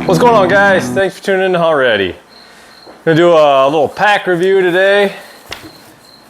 What's going on, guys? Thanks for tuning in already. I'm gonna do a little pack review today.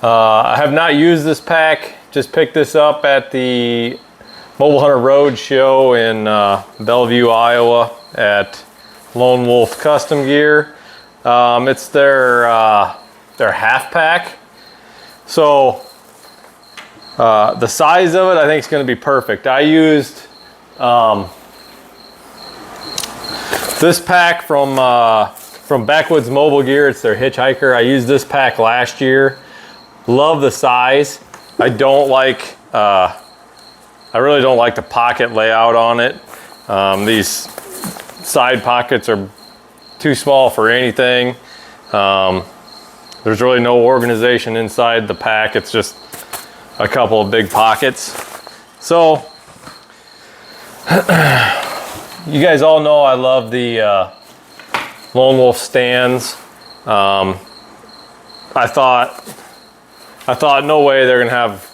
I have not used this pack. Just picked this up at the Mobile Hunter Road show in Bellevue, Iowa at Lone Wolf Custom Gear. It's their half pack. So the size of it, I think, is going to be perfect. I used this pack from Backwoods Mobile Gear. It's their Hitchhiker. I used this pack last year. Love the size. I don't like, I really don't like the pocket layout on it. These side pockets are too small for anything. There's really no organization inside the pack. It's just a couple of big pockets. So, you guys all know I love the Lone Wolf stands. I thought no way they're gonna have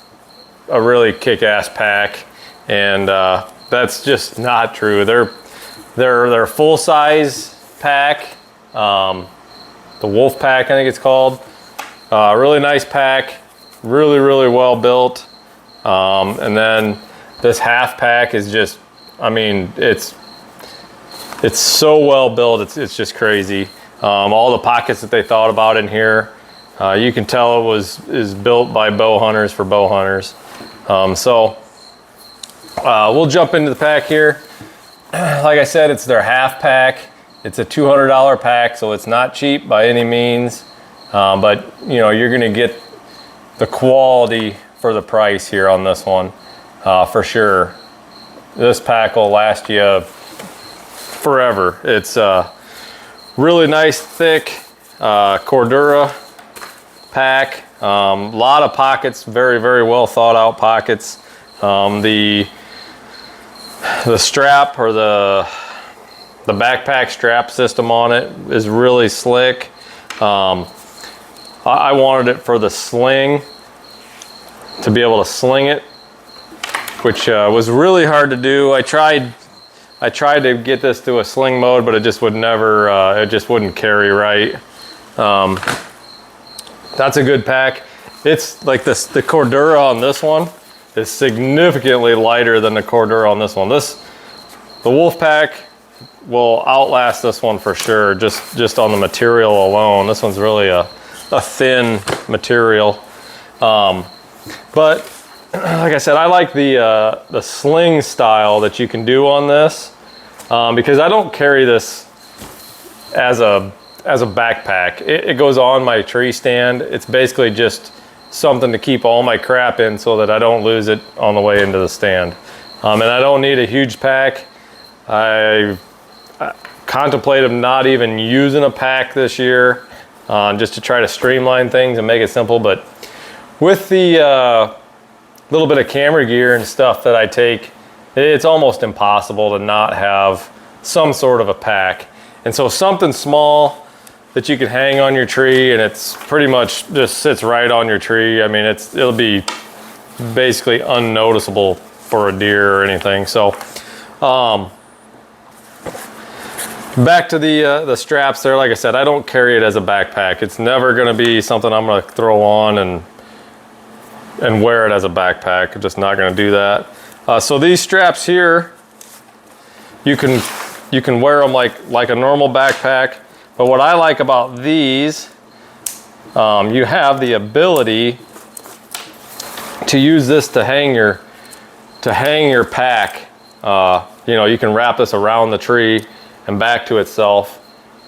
a really kick-ass pack, and that's just not true. They're full-size pack, the Wolf pack, I think it's called. Really nice pack, really well built. And then this half pack is just, I mean, it's so well built, it's just crazy. All the pockets that they thought about in here, you can tell is built by bow hunters for bow hunters. We'll jump into the pack here. Like I said, it's their half pack. It's a $200 pack, so it's not cheap by any means. But you know, you're gonna get the quality for the price here on this one, for sure. This pack will last you forever. It's really nice, thick Cordura pack. Lot of pockets, very well thought out pockets. The strap, or the backpack strap system on it, is really slick. I wanted it for the sling, to be able to sling it, which was really hard to do. I tried to get this to a sling mode, but it just would never, it just wouldn't carry right. That's a good pack. It's like this, the Cordura on this one is significantly lighter than the Cordura on this one. The Wolf pack will outlast this one for sure, just on the material alone. This one's really a thin material. But like I said, I like the sling style that you can do on this, because I don't carry this as a backpack. It goes on my tree stand. It's basically just something to keep all my crap in so that I don't lose it on the way into the stand. And I don't need a huge pack. I contemplated not even using a pack this year, just to try to streamline things and make it simple. But with the little bit of camera gear and stuff that I take, it's almost impossible to not have some sort of a pack. And so something small that you can hang on your tree, and it's pretty much just sits right on your tree. I mean, it'll be basically unnoticeable for a deer or anything. So back to the straps there. Like I said, I don't carry it as a backpack. It's never gonna be something I'm gonna throw on and wear it as a backpack. I'm just not gonna do that. So these straps here, you can wear them like a normal backpack. But what I like about these, you have the ability to use this to hang your pack. You know, you can wrap this around the tree and back to itself.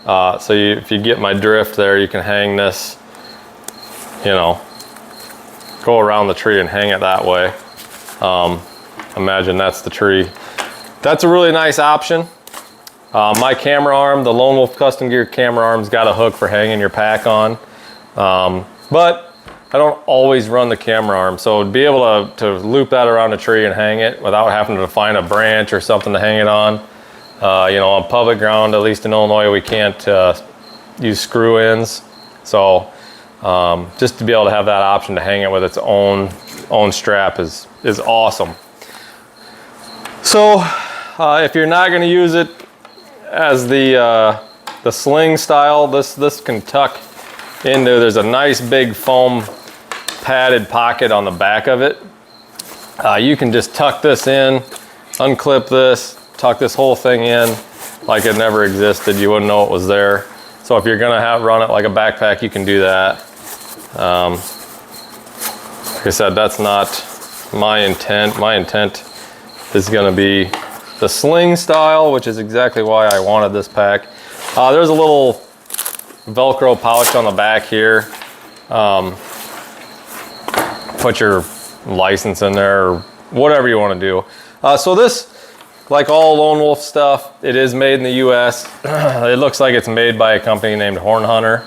So if you get my drift there, you can hang this, you know, go around the tree and hang it that way. Imagine that's the tree. That's a really nice option. My camera arm, the Lone Wolf Custom Gear camera arm's got a hook for hanging your pack on. But I don't always run the camera arm, so to be able to loop that around a tree and hang it without having to find a branch or something to hang it on. You know, on public ground, at least in Illinois, we can't use screw ins. So just to be able to have that option to hang it with its own strap is awesome. So if you're not going to use it as the Sling Style, this can tuck into, there's a nice big foam padded pocket on the back of it. You can just tuck this in, unclip this, tuck this whole thing in like it never existed. You wouldn't know it was there. So if you're gonna run it like a backpack, you can do that. Like I said, that's not my intent. My intent is gonna be the Sling Style, which is exactly why I wanted this pack. There's a little Velcro pouch on the back here. Put your license in there or whatever you want to do. So this, like all Lone Wolf stuff, it is made in the US. It looks like it's made by a company named Horn Hunter.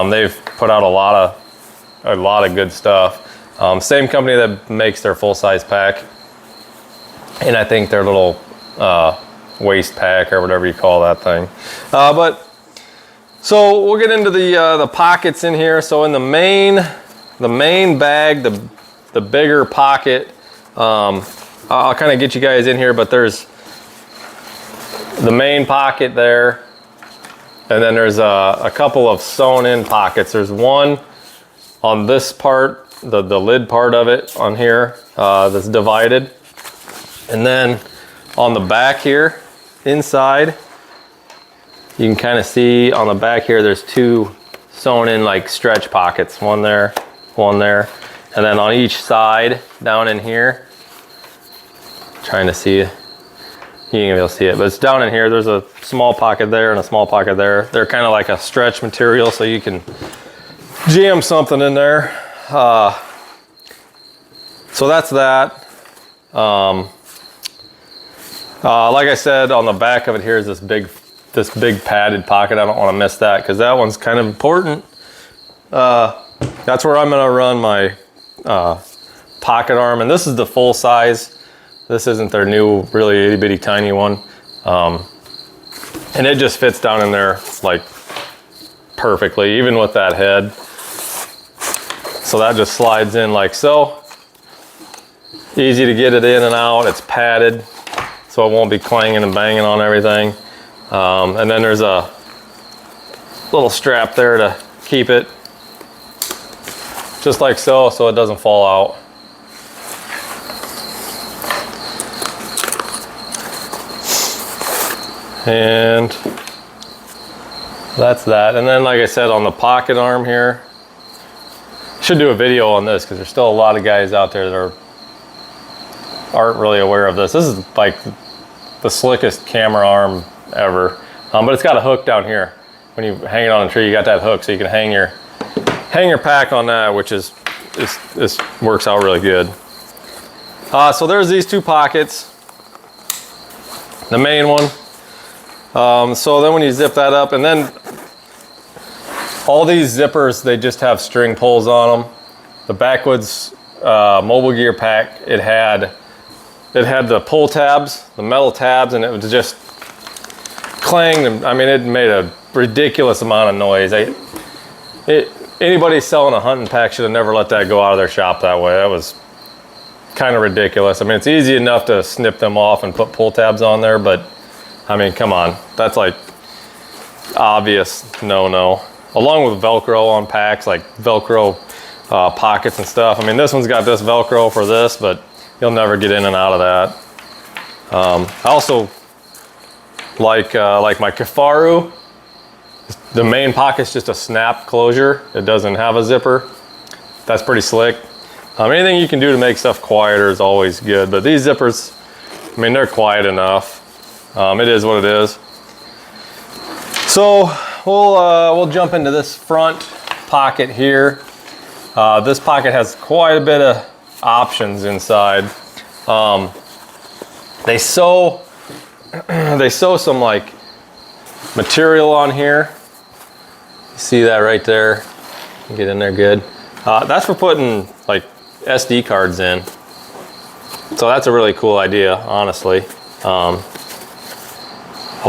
They've put out a lot of good stuff. Same company that makes their full-size pack, and I think their little waist pack or whatever you call that thing. So we'll get into the pockets in here. So in the main bag, the bigger pocket, I'll kind of get you guys in here, but there's the main pocket there, and then there's a couple of sewn in pockets. There's one on this part, the lid part of it on here, that's divided. And then on the back here, inside, you can kind of see on the back here, there's two sewn in like stretch pockets, one there, one there. And then on each side, down in here, trying to see, you ain't gonna be able to see it, but it's down in here. There's a small pocket there and a small pocket there. They're kind of like a stretch material, so you can jam something in there. So that's that. Like I said, on the back of it here is this big padded pocket. I don't want to miss that because that one's kind of important. That's where I'm gonna run my pocket arm, and this is the full size. This isn't their new, really itty bitty tiny one. And it just fits down in there like perfectly, even with that head. So that just slides in like so. Easy to get it in and out. It's padded, so it won't be clanging and banging on everything. And then there's a little strap there to keep it, just like so it doesn't fall out. And that's that. And then, like I said, on the pocket arm here, should do a video on this because there's still a lot of guys out there that aren't really aware of this. This is like the slickest camera arm ever. But it's got a hook down here. When you hang it on a tree, you got that hook so you can hang your pack on that, which is this works out really good. So there's these two pockets, the main one. So then when you zip that up, and then all these zippers, they just have string pulls on them. The Backwoods mobile gear pack, it had the pull tabs, the metal tabs, and it would just clang. I mean, it made a ridiculous amount of noise. Anybody selling a hunting pack should have never let that go out of their shop that way. That was kind of ridiculous. I mean, it's easy enough to snip them off and put pull tabs on there, but I mean, come on. That's like obvious no-no. Along with Velcro on packs, like Velcro pockets and stuff. I mean, this one's got this Velcro for this, but you'll never get in and out of that. I also like my Kifaru. The main pocket's just a snap closure. It doesn't have a zipper. That's pretty slick. Anything you can do to make stuff quieter is always good, but these zippers, I mean, they're quiet enough. It is what it is. So we'll jump into this front pocket here. This pocket has quite a bit of options inside. They sew some like material on here. You see that right there? Get in there good. That's for putting like SD cards in. So that's a really cool idea, honestly. I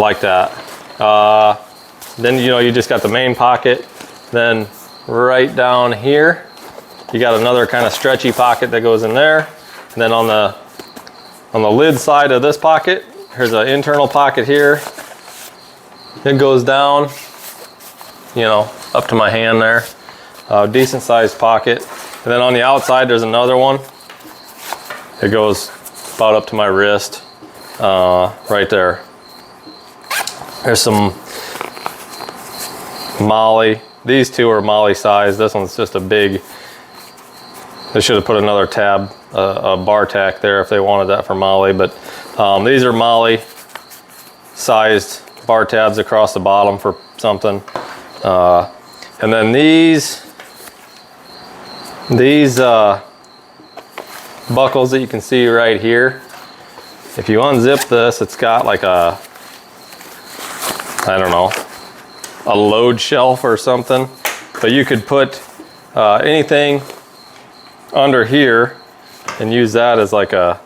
like that. Then you just got the main pocket. Then right down here, you got another kind of stretchy pocket that goes in there. And then on the lid side of this pocket, here's an internal pocket here. It goes down, you know, up to my hand there. Decent sized pocket. And then on the outside, there's another one. It goes about up to my wrist, right there. There's some Molly. These two are Molly size. This one's just a big. They should have put another tab, a bar tack there if they wanted that for Molly. But these are Molly sized bar tabs across the bottom for something. And then these buckles that you can see right here. If you unzip this, it's got like a, I don't know, a load shelf or something. But you could put anything under here and use that as like a,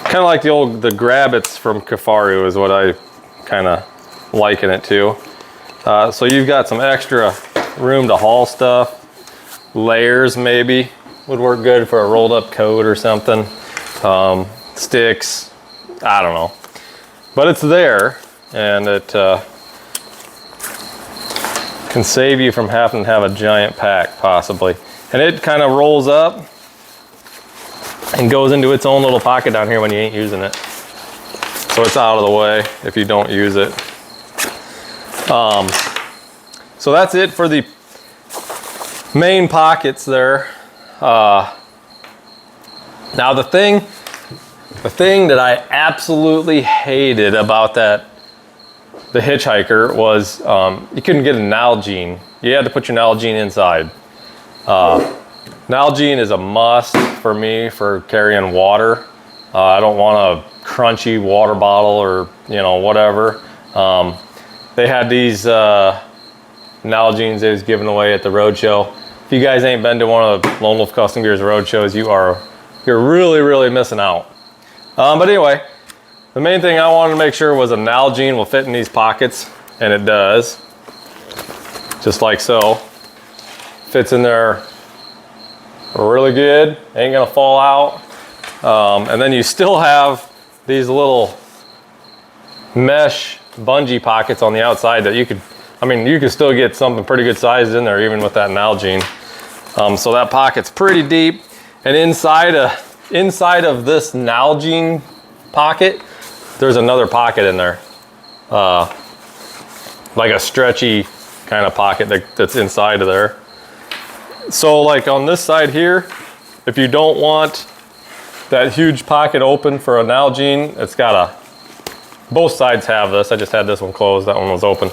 kind of like the Grommets from Kafaru is what I kind of liken it to. So you've got some extra room to haul stuff. Layers maybe would work good for a rolled up coat or something. Sticks, I don't know. But it's there, and it can save you from having to have a giant pack possibly. And it kind of rolls up and goes into its own little pocket down here when you ain't using it. So it's out of the way if you don't use it. So that's it for the main pockets there. Now the thing that I absolutely hated about the hitchhiker was you couldn't get a Nile Jean. You had to put your Nile Jean inside. Nile Jean is a must for me for carrying water. I don't want a crunchy water bottle or, you know, whatever. They had these Nile Jeans they was giving away at the roadshow. If you guys ain't been to one of the Lone Wolf Custom Gears roadshows, you're really missing out. But anyway, the main thing I wanted to make sure was a Nile Jean will fit in these pockets, and it does. Just like so. Fits in there really good, ain't gonna fall out. And then you still have these little mesh bungee pockets on the outside that you could still get something pretty good sized in there even with that Nile Jean. So that pocket's pretty deep. And inside of this Nile Jean pocket, there's another pocket in there. Like a stretchy kind of pocket that's inside of there. So like on this side here, if you don't want that huge pocket open for a Nile Jean, it's got both sides have this. I just had this one closed, that one was open.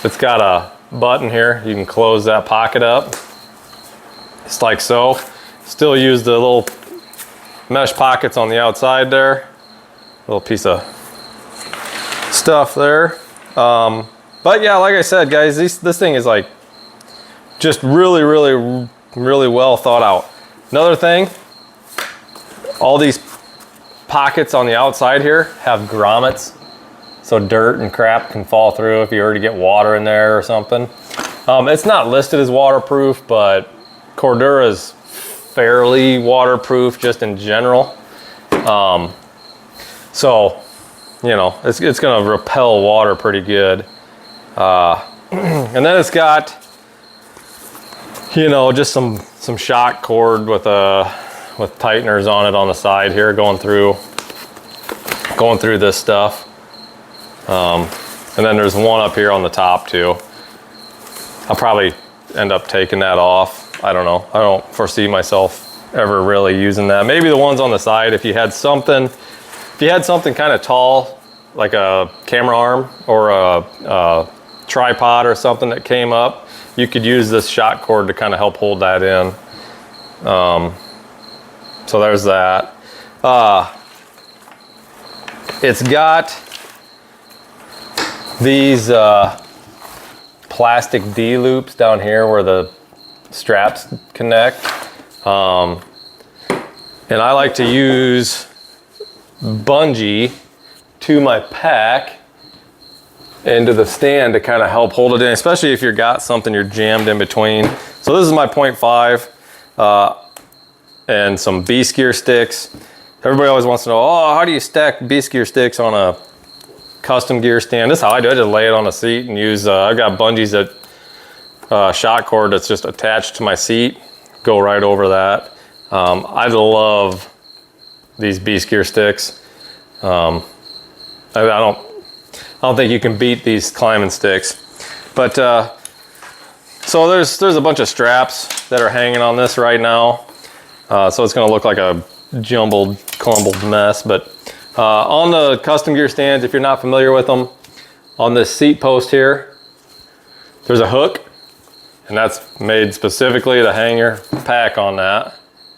It's got a button here. You can close that pocket up. Just like so. Still use the little mesh pockets on the outside there. Little piece of stuff there. But yeah, like I said, guys, this thing is like just really well thought out. Another thing, all these pockets on the outside here have grommets, so dirt and crap can fall through if you already get water in there or something. It's not listed as waterproof, but Cordura is fairly waterproof just in general. So, you know, it's gonna repel water pretty good. And then it's got, you know, just some shock cord with tighteners on it on the side here going through this stuff. And then there's one up here on the top too. I'll probably end up taking that off. I don't know. I don't foresee myself ever really using that. Maybe the ones on the side, if you had something kind of tall, like a camera arm or a tripod or something that came up, you could use this shock cord to kind of help hold that in. So there's that. It's got these plastic D-loops down here where the straps connect. And I like to use bungee to my pack into the stand to kind of help hold it in, especially if you've got something you're jammed in between. So this is my 0.5 and some B-skier sticks. Everybody always wants to know, oh, how do you stack B-skier sticks on custom gear stand. This is how I do it. I just lay it on the seat and use, I've got bungees that, shot cord that's just attached to my seat. Go right over that. I love these Beast Gear sticks. I don't think you can beat these climbing sticks. But so there's a bunch of straps that are hanging on this right now. So it's gonna look like a jumbled, clumbled mess. But on the custom gear stands, if you're not familiar with them, on this seat post here, there's a hook, and that's made specifically to hang your pack on that.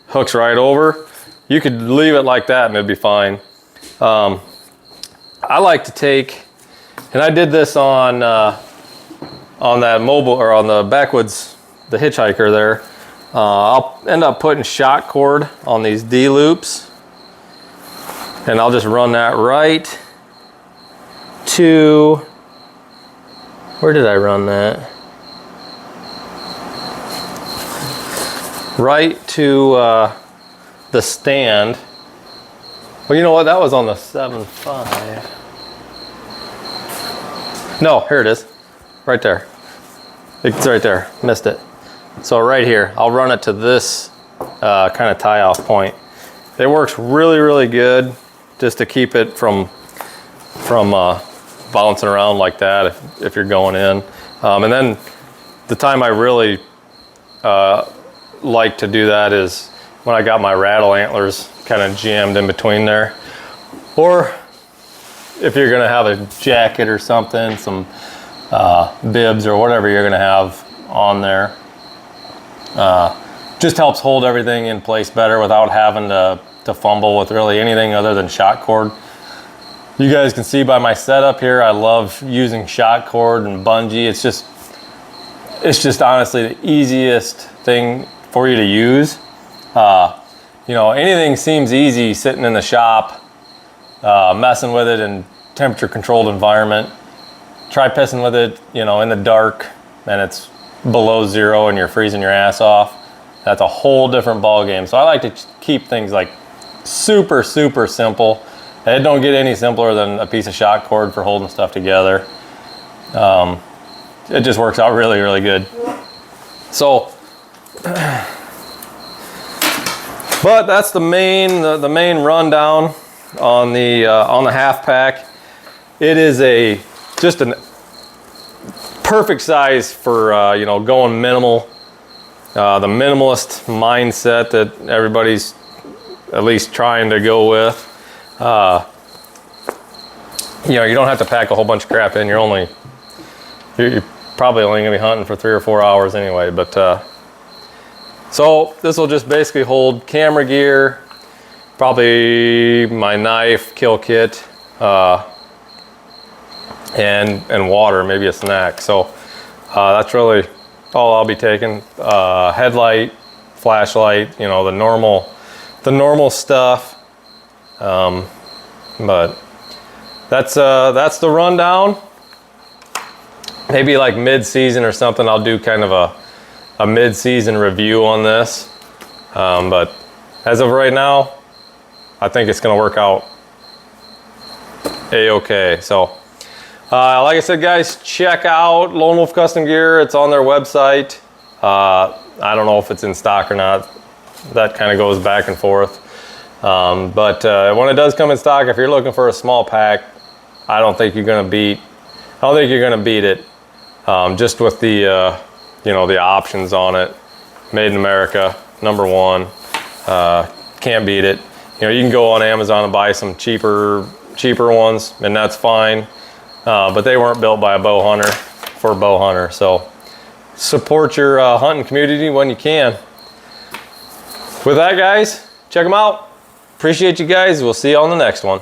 Hooks right over. You could leave it like that and it'd be fine. I like to take, and I did this on that mobile, or on the backwoods, the hitchhiker there. I'll end up putting shot cord on these D loops, and I'll just run that right to, where did I run that? Right to the stand. Well, you know what? That was on the 7.5. No, here it is. Right there. It's right there. Missed it. So right here, I'll run it to this kind of tie-off point. It works really, really good just to keep it from bouncing around like that if you're going in. And then the time I really like to do that is when I got my rattle antlers kind of jammed in between there. Or if you're gonna have a jacket or something, some bibs or whatever you're gonna have on there. Just helps hold everything in place better without having to fumble with really anything other than shot cord. You guys can see by my setup here, I love using shot cord and bungee. It's just honestly the easiest thing for you to use. You know, anything seems easy sitting in the shop, messing with it in temperature controlled environment. Try pissing with it, you know, in the dark and it's below 0 and you're freezing your ass off. That's a whole different ball game. So I like to keep things like super, super simple. It don't get any simpler than a piece of shot cord for holding stuff together. It just works out really, really good. So, but that's the main rundown on the half pack. It is just a perfect size for you know, going minimal. The minimalist mindset that everybody's at least trying to go with. You know, you don't have to pack a whole bunch of crap in. You're probably only gonna be hunting for 3 or 4 hours anyway. But so this will just basically hold camera gear, probably my knife, kill kit, and water, maybe a snack. So that's really all I'll be taking. Headlight, flashlight, you know, the normal stuff. But that's the rundown. Maybe like mid-season or something, I'll do kind of a mid-season review on this. But as of right now, I think it's gonna work out a-okay. So like I said, guys, check out Lone Wolf Custom Gear. It's on their website. I don't know if it's in stock or not. That kind of goes back and forth. But when it does come in stock, if you're looking for a small pack, I don't think you're gonna beat it. Just with the you know, the options on it. Made in America, #1. Can't beat it. You know, you can go on Amazon and buy some cheaper ones, and that's fine. But they weren't built by a bow hunter for a bow hunter. So support your hunting community when you can. With that, guys, check them out. Appreciate you guys. We'll see you on the next one.